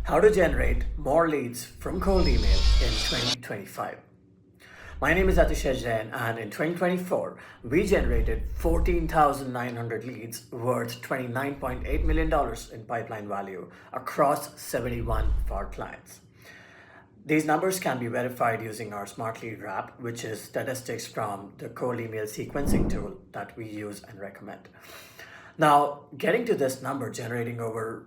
How to generate more leads from cold email in 2025. My name is Atishay Jain, and in 2024, we generated 14,900 leads worth $29.8 million in pipeline value across 71 of our clients. These numbers can be verified using our Smart Lead Wrap, which is statistics from the cold email sequencing tool that we use and recommend. Now, getting to this number, generating over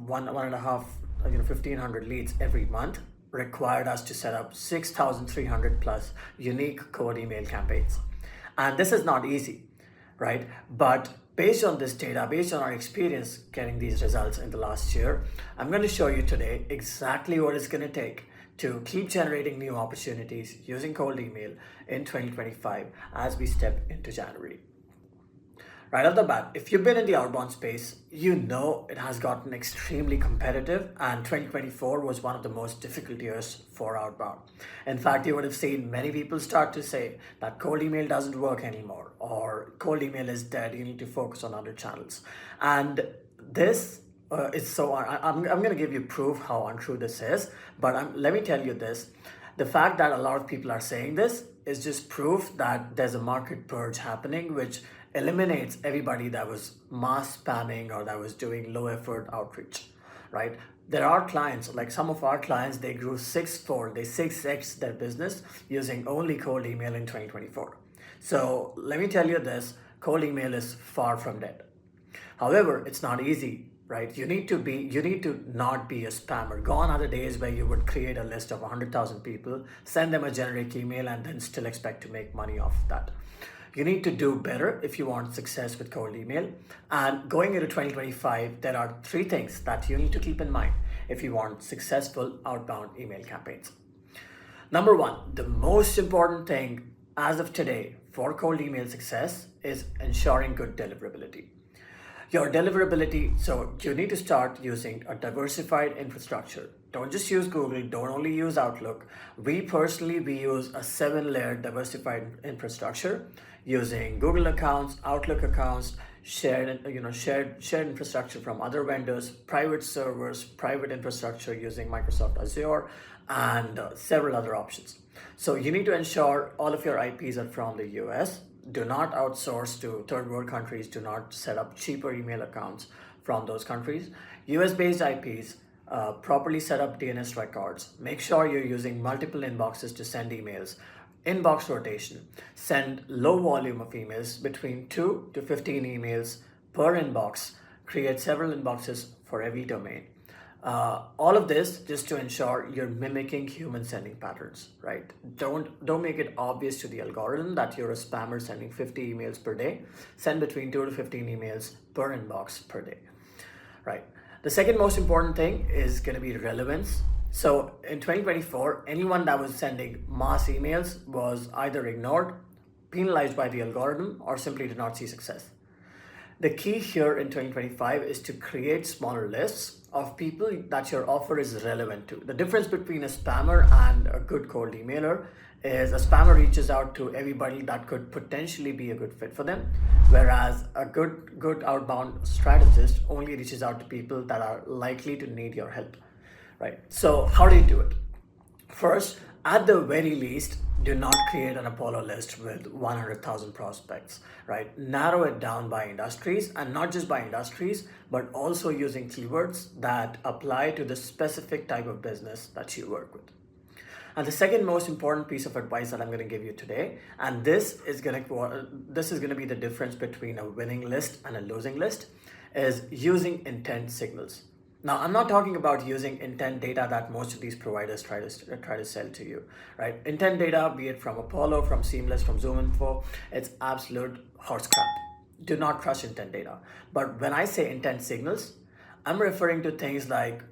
one and a half, 1,500 leads every month, required us to set up 6,300 plus unique cold email campaigns. And this is not easy, right? But based on this data, based on our experience getting these results in the last year, I'm going to show you today exactly what it's going to take to keep generating new opportunities using cold email in 2025 as we step into January. Right off the bat, if you've been in the outbound space, you know it has gotten extremely competitive, and 2024 was one of the most difficult years for outbound. In fact, you would have seen many people start to say that cold email doesn't work anymore, or cold email is dead, you need to focus on other channels. And this is so, I'm going to give you proof how untrue this is, but let me tell you this. The fact that a lot of people are saying this is just proof that there's a market purge happening, which eliminates everybody that was mass spamming or that was doing low effort outreach, right? There are clients, like some of our clients, they grew sixfold, they 6x their business using only cold email in 2024. So let me tell you this, cold email is far from dead. However, it's not easy, right? You need to not be a spammer. Gone are the days where you would create a list of 100,000 people, send them a generic email, and then still expect to make money off that. You need to do better if you want success with cold email. And going into 2025, there are 3 things that you need to keep in mind if you want successful outbound email campaigns. Number 1, the most important thing as of today for cold email success is ensuring good deliverability. Your deliverability, so you need to start using a diversified infrastructure. Don't just use Google, don't only use Outlook. We use a 7-layer diversified infrastructure using Google accounts, Outlook accounts, shared infrastructure from other vendors, private servers, private infrastructure using Microsoft Azure, and several other options. So you need to ensure all of your IPs are from the US. Do not outsource to third world countries. Do not set up cheaper email accounts from those countries. US-based IPs, properly set up DNS records. Make sure you're using multiple inboxes to send emails. Inbox rotation. Send low volume of emails, between 2 to 15 emails per inbox. Create several inboxes for every domain. All of this just to ensure you're mimicking human sending patterns, right? Don't make it obvious to the algorithm that you're a spammer sending 50 emails per day. Send between 2 to 15 emails per inbox per day, right? The second most important thing is going to be relevance. So in 2024, anyone that was sending mass emails was either ignored, penalized by the algorithm, or simply did not see success. The key here in 2025 is to create smaller lists of people that your offer is relevant to. The difference between a spammer and a good cold emailer is a spammer reaches out to everybody that could potentially be a good fit for them, whereas a good outbound strategist only reaches out to people that are likely to need your help, right? So how do you do it? First, at the very least, do not create an Apollo list with 100,000 prospects, right? Narrow it down by industries, and not just by industries, but also using keywords that apply to the specific type of business that you work with. And the second most important piece of advice that I'm going to give you today, and this is going to be the difference between a winning list and a losing list, is using intent signals. Now, I'm not talking about using intent data that most of these providers try to sell to you, right? Intent data, be it from Apollo, from Seamless, from ZoomInfo, it's absolute horse crap. Do not trust intent data. But when I say intent signals, I'm referring to things like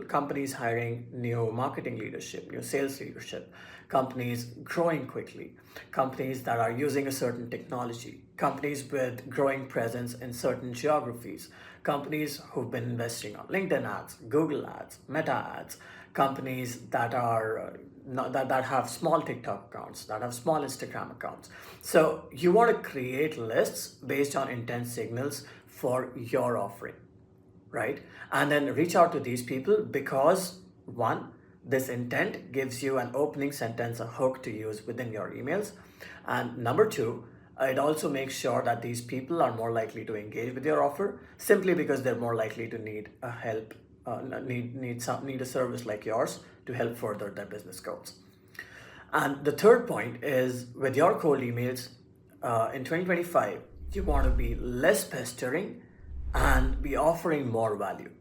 companies hiring new marketing leadership, new sales leadership, companies growing quickly, companies that are using a certain technology, companies with growing presence in certain geographies, companies who've been investing on LinkedIn ads, Google ads, Meta ads, companies that have small TikTok accounts, that have small Instagram accounts. So you want to create lists based on intent signals for your offering. right? And then reach out to these people because one, this intent gives you an opening sentence, a hook to use within your emails. And number two, it also makes sure that these people are more likely to engage with your offer simply because they're more likely to need a help, need a service like yours to help further their business goals. And the third point is with your cold emails in 2025, you want to be less pestering and be offering more value,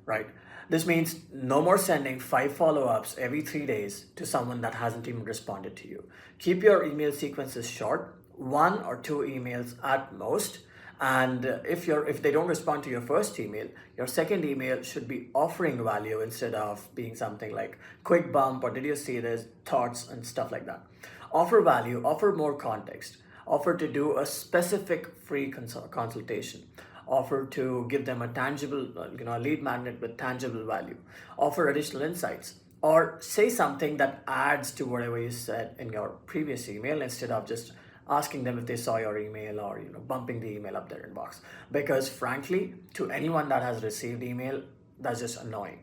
right? This means no more sending 5 follow-ups every 3 days to someone that hasn't even responded to you. Keep your email sequences short, 1 or 2 emails at most. And if they don't respond to your first email, your second email should be offering value instead of being something like quick bump or did you see this, thoughts and stuff like that. Offer value, offer more context, offer to do a specific free consultation, offer to give them a tangible, a lead magnet with tangible value, offer additional insights, or say something that adds to whatever you said in your previous email instead of just asking them if they saw your email or bumping the email up their inbox. Because frankly, to anyone that has received email, that's just annoying,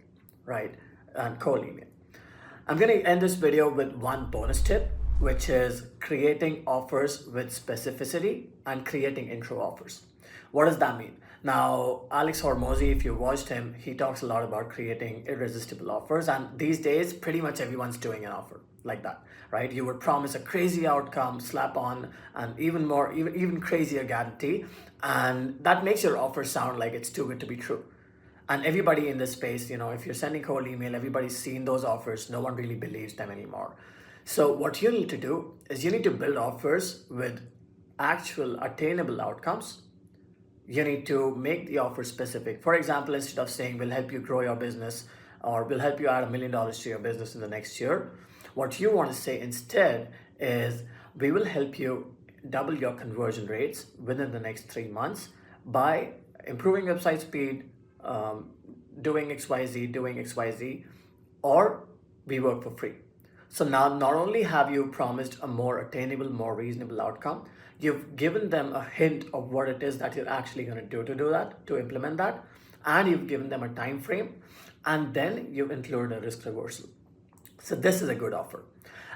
right? And cold email. I'm going to end this video with one bonus tip, which is creating offers with specificity and creating intro offers. What does that mean? Now, Alex Hormozy, if you watched him, he talks a lot about creating irresistible offers. And these days, pretty much everyone's doing an offer like that, right? You would promise a crazy outcome, slap on an even crazier guarantee. And that makes your offer sound like it's too good to be true. And everybody in this space, if you're sending cold email, everybody's seen those offers. No one really believes them anymore. So what you need to do is you need to build offers with actual attainable outcomes. You need to make the offer specific. For example, instead of saying we'll help you grow your business or we'll help you add $1 million to your business in the next year, what you want to say instead is we will help you double your conversion rates within the next 3 months by improving website speed, doing XYZ, or we work for free. So now not only have you promised a more attainable, more reasonable outcome, you've given them a hint of what it is that you're actually going to do that, to implement that, and you've given them a time frame, and then you've included a risk reversal. So this is a good offer.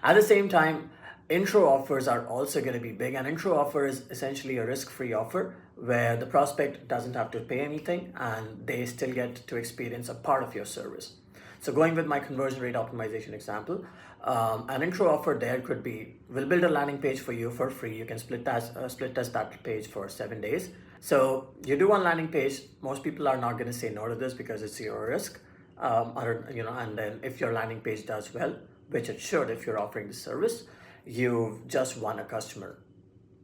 At the same time, intro offers are also going to be big. An intro offer is essentially a risk-free offer where the prospect doesn't have to pay anything and they still get to experience a part of your service. So going with my conversion rate optimization example, an intro offer there could be, we'll build a landing page for you for free. You can split test that page for 7 days. So you do one landing page. Most people are not going to say no to this because it's your risk. And then if your landing page does well, which it should if you're offering the service, you've just won a customer,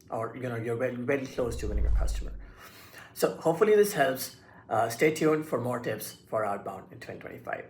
or you're very, very close to winning a customer. So hopefully this helps. Stay tuned for more tips for Outbound in 2025.